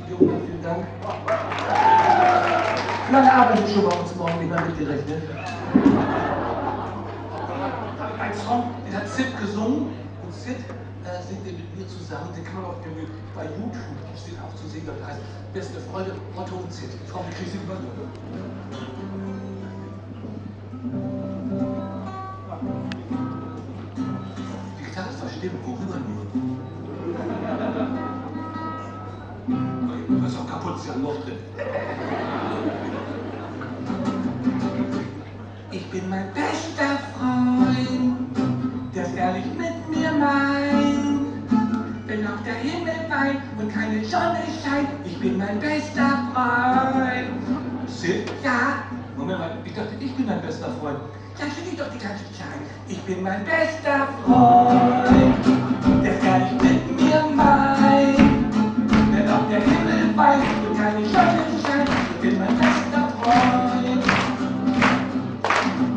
Junge, vielen Dank. Lange Arbeit schon bei uns morgen nicht mehr mitgerechnet. Ein Song, den hat Sid gesungen und Sid singt den mit mir zusammen. Den kann man auch irgendwie bei YouTube steht auch zu sehen. Das heißt, beste Freunde, Otto und Sid. Ich hoffe, wir kriegen sie über. Die Gitarre ist verstimmt, worüber nur? Das ist auch kaputt, ist ja ein Loch drin. Ich bin mein bester Freund, der es ehrlich mit mir meint. Wenn auch der Himmel weint und keine Sonne scheint, ich bin mein bester Freund. Sid? Ja? Moment mal, ich dachte, ich bin dein bester Freund. Ja, stimmt ich doch die ganze Zeit. Ich bin mein bester Freund, der es ehrlich mit mir meint. Wenn auch der Himmel weint und keine Sonne scheint, ich bin mein bester Freund.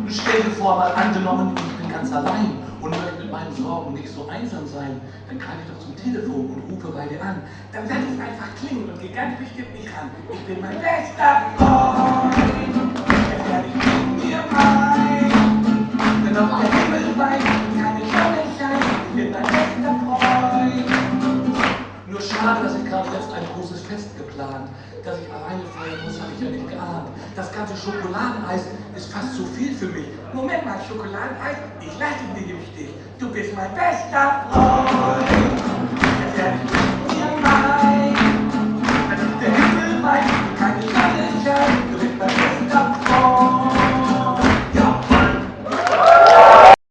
Stell dir vor, mal angenommen, ich bin ganz allein und möchte mit meinen Sorgen nicht so einsam sein, dann greife ich doch zum Telefon und rufe bei dir an. Dann werde ich einfach klingeln und gehe ganz bestimmt nicht ran. Ich bin mein bester Freund, der ehrlich mit mir meint. Wenn auch der Himmel weint und keine Sonne scheint, ich bin mein bester Freund. Nur schade, dass ich gerade jetzt ein großes Fest geplant. Dass ich alleine feiern muss, habe ich ja nicht geahnt. Das ganze Schokoladeneis ist fast zu viel für mich. Moment mal, Schokoladeneis, ich lasse dich nicht im Stich. Du bist mein bester Freund.